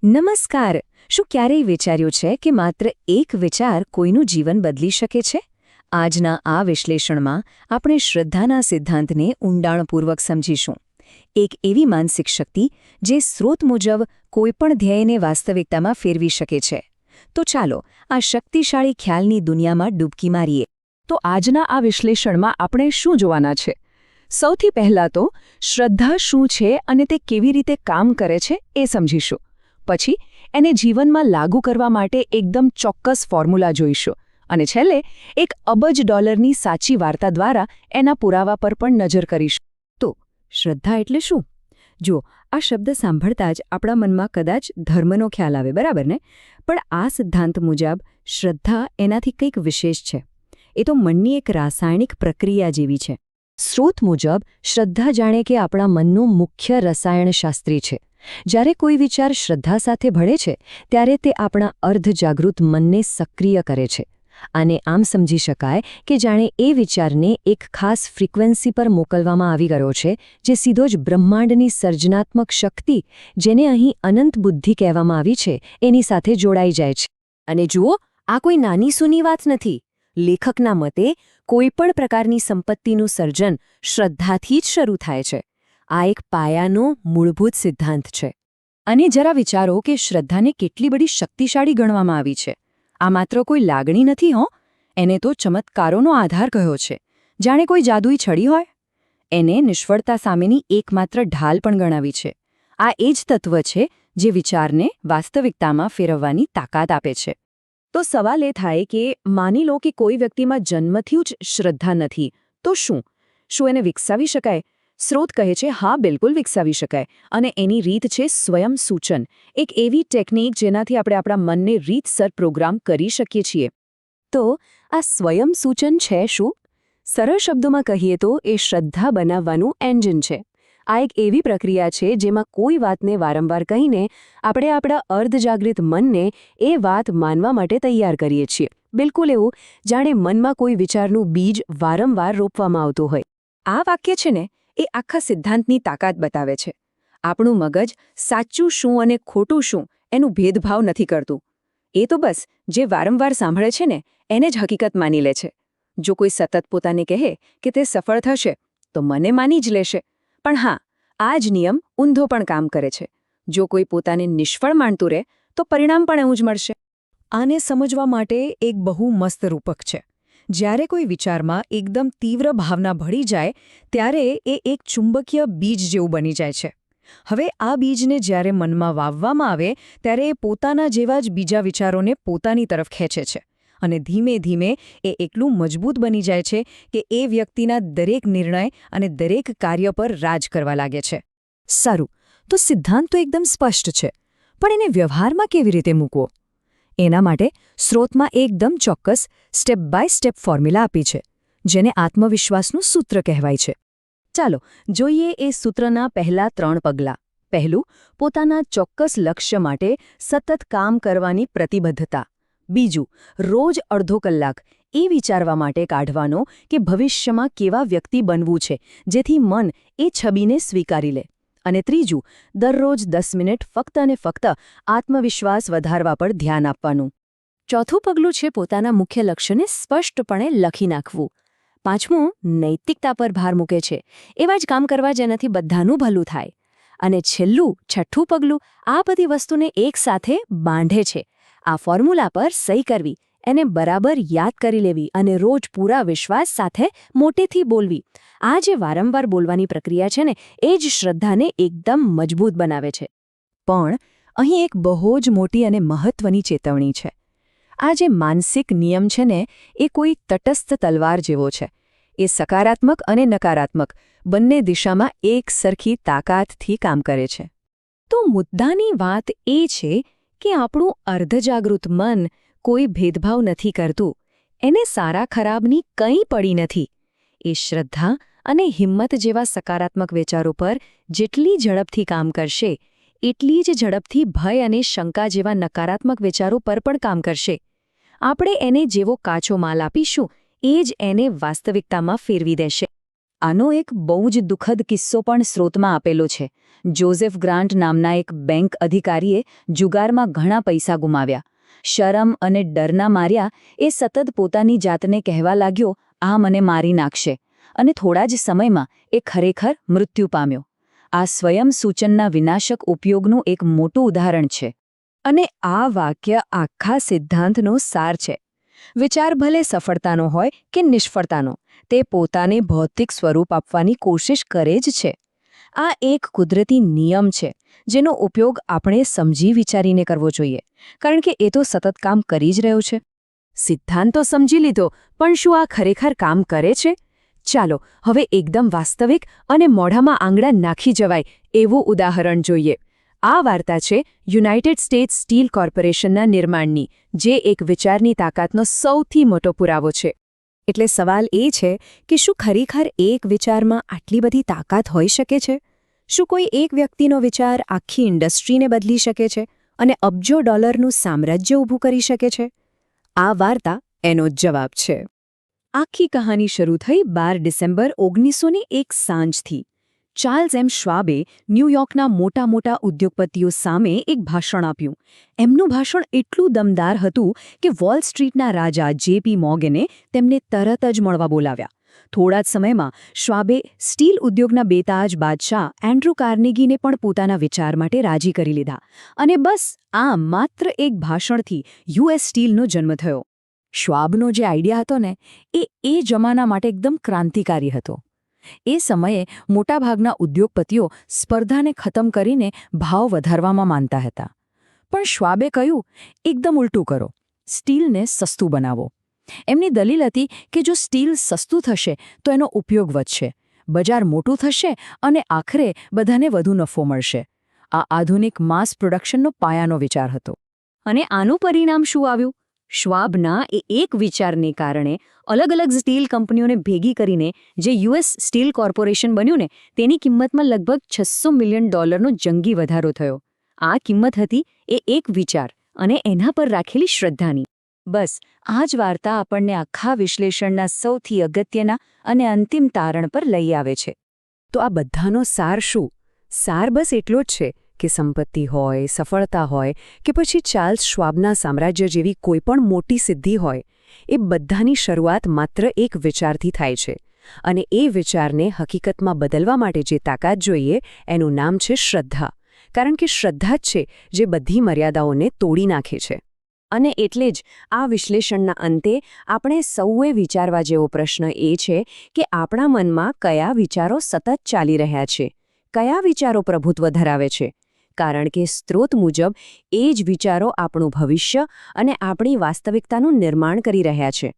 નમસ્કાર. શું ક્યારેય વિચાર્યું છે કે માત્ર એક વિચાર કોઈનું જીવન બદલી શકે છે? આજના આ વિશ્લેષણમાં આપણે શ્રદ્ધાના સિદ્ધાંતને ઊંડાણપૂર્વક સમજીશું. એક એવી માનસિક શક્તિ જે સ્રોત મુજબ કોઈપણ ધ્યેયને વાસ્તવિકતામાં ફેરવી શકે છે. તો ચાલો આ શક્તિશાળી ખ્યાલની દુનિયામાં ડૂબકી મારીએ. તો આજના આ વિશ્લેષણમાં આપણે શું જોવાના છે? સૌથી પહેલાં તો શ્રદ્ધા શું છે અને તે કેવી રીતે કામ કરે છે એ સમજીશું. પછી એને જીવનમાં લાગુ કરવા માટે એકદમ ચોક્કસ ફોર્મ્યુલા જોઈશું. અને છેલ્લે $1 અબજ સાચી વાર્તા દ્વારા એના પુરાવા પર પણ નજર કરીશું. તો શ્રદ્ધા એટલે શું? જો આ શબ્દ સાંભળતા જ આપણા મનમાં કદાચ ધર્મનો ખ્યાલ આવે, બરાબર ને? પણ આ સિદ્ધાંત મુજબ શ્રદ્ધા એનાથી કંઈક વિશેષ છે. એ તો મનની એક રાસાયણિક પ્રક્રિયા જેવી છે. સ્રોત મુજબ શ્રદ્ધા જાણે કે આપણા મનનું મુખ્ય રસાયણશાસ્ત્રી છે. જ્યારે કોઈ વિચાર શ્રદ્ધા સાથે ભળે છે ત્યારે તે આપણા અર્ધજાગૃત મનને સક્રિય કરે છે. અને આમ સમજી શકાય કે જાણે એ વિચારને એક ખાસ ફ્રીક્વન્સી પર મોકલવામાં આવી ગયો છે, જે સીધો જ બ્રહ્માંડની સર્જનાત્મક શક્તિ, જેને અહીં અનંત બુદ્ધિ કહેવામાં આવી છે, એની સાથે જોડાઈ જાય છે. અને જુઓ, આ કોઈ નાની સૂની વાત નથી. લેખકના મતે કોઈપણ પ્રકારની સંપત્તિનું સર્જન શ્રદ્ધાથી જ શરૂ થાય છે. આ એક પાયાનો મૂળભૂત સિદ્ધાંત છે. અને જરા વિચારો કે શ્રદ્ધાને કેટલી બધી શક્તિશાળી ગણવામાં આવી છે. આ માત્ર કોઈ લાગણી નથી હો, એને તો ચમત્કારોનો આધાર કહ્યો છે. જાણે કોઈ જાદુઈ છડી હોય. એને નિષ્ફળતા સામેની એકમાત્ર ઢાલ પણ ગણાવી છે. આ એ જ તત્વ છે જે વિચારને વાસ્તવિકતામાં ફેરવવાની તાકાત આપે છે. તો સવાલ એ થાય કે માની લો કે કોઈ વ્યક્તિમાં જન્મથી જ શ્રદ્ધા નથી, તો શું એને વિકસાવી શકાય? સ્રોત કહે છે હા, બિલકુલ વિકસાવી શકાય. અને એની રીત છે સ્વયં સૂચન, એક એવી ટેકનિક જેનાથી આપણે આપણા મનને રીતસર પ્રોગ્રામ કરી શકીએ છીએ. તો આ સ્વયં સૂચન છે શું? સરળ શબ્દોમાં કહીએ તો એ શ્રદ્ધા બનાવવાનું એન્જિન છે. આ એક એવી પ્રક્રિયા છે જેમાં કોઈ વાતને વારંવાર કહીને આપણે આપણા અર્ધજાગૃત મનને એ વાત માનવા માટે તૈયાર કરીએ છીએ. બિલકુલ એવું જાણે મનમાં કોઈ વિચારનું બીજ વારંવાર રોપવામાં આવતું હોય. આ વાક્ય છે ને, એ આખા સિદ્ધાંતની તાકાત બતાવે છે. આપણું મગજ સાચું શું અને ખોટું શું એનું ભેદભાવ નથી કરતું. એ તો બસ જે વારંવાર સાંભળે છે ને એને જ હકીકત માની લે છે. જો કોઈ સતત પોતાને કહે કે તે સફળ થશે તો મને માની જ લેશે. પણ હા, આ જ નિયમ ઊંધો પણ કામ કરે છે. જો કોઈ પોતાને નિષ્ફળ માનતું રહે તો પરિણામ પણ એવું જ મળશે. આને સમજવા માટે એક બહુ મસ્ત રૂપક છે. જ્યારે કોઈ વિચારમાં એકદમ તીવ્ર ભાવના ભળી જાય ત્યારે એ એક ચુંબકીય બીજ જેવું બની જાય છે. હવે આ બીજને જ્યારે મનમાં વાવવામાં આવે ત્યારે એ પોતાના જેવા જ બીજા વિચારોને પોતાની તરફ ખેંચે છે. અને ધીમે ધીમે એ એટલું મજબૂત બની જાય છે કે એ વ્યક્તિના દરેક નિર્ણય અને દરેક કાર્ય પર રાજ કરવા લાગે છે. સારું, તો સિદ્ધાંત તો એકદમ સ્પષ્ટ છે, પણ એને વ્યવહારમાં કેવી રીતે મૂકવો? એના માટે સ્રોતમાં એકદમ ચોક્કસ સ્ટેપ બાય સ્ટેપ ફોર્મ્યુલા આપી છે, જેને આત્મવિશ્વાસનું સૂત્ર કહેવાય છે. ચાલો જોઈએ એ સૂત્રના પહેલા 3 પગલાં. પહેલું, પોતાના ચોક્કસ લક્ષ્ય માટે સતત કામ કરવાની પ્રતિબદ્ધતા. બીજું, રોજ અડધો કલાક એ વિચારવા માટે કાઢવાનો કે ભવિષ્યમાં કેવા વ્યક્તિ બનવું છે, જેથી મન એ છબીને સ્વીકારી લે. અને ત્રીજું, દરરોજ 10 મિનિટ ફક્ત અને ફક્ત આત્મવિશ્વાસ વધારવા પર ધ્યાન આપવાનું. ચોથું પગલું છે પોતાના મુખ્ય લક્ષ્યને સ્પષ્ટપણે લખી નાખવું. પાંચમું, નૈતિકતા પર ભાર મૂકે છે, એવા જ કામ કરવા જેનાથી બધાનું ભલું થાય. અને છેલ્લું, છઠ્ઠું પગલું આ બધી વસ્તુને એકસાથે બાંધે છે. આ ફોર્મ્યુલા પર સહી કરવી, એને બરાબર યાદ કરી લેવી અને રોજ પૂરા વિશ્વાસ સાથે મોટેથી બોલવી. આ જે વારંવાર બોલવાની પ્રક્રિયા છે ને, એ જ શ્રદ્ધાને એકદમ મજબૂત બનાવે છે. પણ અહીં એક બહુ જ મોટી અને મહત્વની ચેતવણી છે. આ જે માનસિક નિયમ છે ને, એ કોઈ તટસ્થ તલવાર જેવો છે. એ સકારાત્મક અને નકારાત્મક બંને દિશામાં એક સરખી તાકાતથી કામ કરે છે. તો મુદ્દાની વાત એ છે કે આપણું અર્ધજાગૃત મન કોઈ ભેદભાવ નથી કરતું. એને સારા ખરાબની કંઈ પડી નથી. એ શ્રદ્ધા અને હિંમત જેવા સકારાત્મક વિચારો પર જેટલી ઝડપથી કામ કરશે, એટલી જ ઝડપથી ભય અને શંકા જેવા નકારાત્મક વિચારો પર પણ કામ કરશે. આપણે એને જેવો કાચો માલ આપીશું એ જ એને વાસ્તવિકતામાં ફેરવી દેશે. આનો એક બહુ જ દુઃખદ કિસ્સો પણ સ્રોતમાં આપેલો છે. જોઝેફ ગ્રાન્ટ નામના એક બેંક અધિકારીએ જુગારમાં ઘણા પૈસા ગુમાવ્યા. શરમ અને ડરના માર્યા એ સતત પોતાની જાતને કહેવા લાગ્યો, આ મને મારી નાખશે, અને થોડા જ સમયમાં એ ખરેખર મૃત્યુ પામ્યો. આ સ્વયં સૂચનના વિનાશક ઉપયોગનું એક મોટું ઉદાહરણ છે. અને આ વાક્ય આખા સિદ્ધાંતનો સાર છે. વિચાર ભલે સફળતાનો હોય કે નિષ્ફળતાનો, તે પોતાને ભૌતિક સ્વરૂપ આપવાની કોશિશ કરે જ છે. આ એક કુદરતી નિયમ છે જેનો ઉપયોગ આપણે સમજી વિચારીને કરવો જોઈએ, કારણ કે એ તો સતત કામ કરી જ રહ્યો છે. સિદ્ધાંત તો સમજી લીધો, પણ શું આ ખરેખર કામ કરે છે? ચાલો હવે એકદમ વાસ્તવિક અને મોઢામાં આંગળા નાખી જવાય એવું ઉદાહરણ જોઈએ. આ વાર્તા છે યુનાઇટેડ સ્ટેટ્સ સ્ટીલ કોર્પોરેશનના નિર્માણની, જે એક વિચારની તાકાતનો સૌથી મોટો પુરાવો છે. એટલે સવાલ એ છે કે શું ખરેખર એક વિચારમાં આટલી બધી તાકાત હોઈ શકે છે? શું કોઈ એક વ્યક્તિનો વિચાર આખી ઇન્ડસ્ટ્રીને બદલી શકે છે અને અબજો ડોલરનું સામ્રાજ્ય ઊભું કરી શકે છે? આ વાર્તા એનો જ જવાબ છે. આખી કહાની શરૂ થઈ 12 ડિસેમ્બર 1901 સાંજથી. ચાર્લ્સ એમ શ્વાબે ન્યૂયોર્કના મોટા મોટા ઉદ્યોગપતિઓ સામે એક ભાષણ આપ્યું. એમનું ભાષણ એટલું દમદાર હતું કે વોલ સ્ટ્રીટના રાજા જેપી મોર્ગને તેમને તરત જ મળવા બોલાવ્યા. થોડા જ સમયમાં શ્વાબે સ્ટીલ ઉદ્યોગના બેતાજ બાદશાહ એન્ડ્રુ કાર્નેગીને પણ પોતાના વિચાર માટે રાજી કરી લીધા. અને બસ આ માત્ર એક ભાષણથી યુએસ સ્ટીલનો જન્મ થયો. શ્વાબનો જે આઈડિયા હતો ને, એ જમાના માટે એકદમ ક્રાંતિકારી હતો. એ સમયે મોટાભાગના ઉદ્યોગપતિઓ સ્પર્ધાને ખતમ કરીને ભાવ વધારવામાં માનતા હતા. પણ શ્વાબે કહ્યું, એકદમ ઉલટું કરો, સ્ટીલને સસ્તું બનાવો. એમની દલીલ હતી કે જો સ્ટીલ સસ્તું થશે તો એનો ઉપયોગ વધશે, બજાર મોટું થશે અને આખરે બધાને વધુ નફો મળશે. આ આધુનિક માસ પ્રોડક્શનનો પાયાનો વિચાર હતો. અને આનું પરિણામ શું આવ્યું? શ્વાબના એક વિચારને કારણે અલગ અલગ સ્ટીલ કંપનીઓને ભેગી કરીને જે યુએસ સ્ટીલ કોર્પોરેશન બન્યું ને, તેની કિંમતમાં લગભગ $600 મિલિયન જંગી વધારો થયો. આ કિંમત હતી એ એક વિચાર અને એના પર રાખેલી શ્રદ્ધાની. બસ આ જ વાર્તા આપણને આખા વિશ્લેષણના સૌથી અગત્યના અને અંતિમ તારણ પર લઈ આવે છે. તો આ બધાનો સાર શું? સાર બસ એટલો જ છે કે સંપત્તિ હોય, સફળતા હોય કે પછી ચાર્લ્સ શ્વાબના સામ્રાજ્ય જેવી કોઈપણ મોટી સિદ્ધિ હોય, એ બધાની શરૂઆત માત્ર એક વિચારથી થાય છે. અને એ વિચારને હકીકતમાં બદલવા માટે જે તાકાત જોઈએ એનું નામ છે શ્રદ્ધા. કારણ કે શ્રદ્ધા જ છે જે બધી મર્યાદાઓને તોડી નાખે છે. અને એટલે જ આ વિશ્લેષણના અંતે આપણે સૌએ વિચારવા જેવો પ્રશ્ન એ છે કે આપણા મનમાં કયા વિચારો સતત ચાલી રહ્યા છે, કયા વિચારો પ્રભુત્વ ધરાવે છે. કારણ કે સ્ત્રોત મુજબ એ જ વિચારો આપણું ભવિષ્ય અને આપણી વાસ્તવિકતાનું નિર્માણ કરી રહ્યા છે.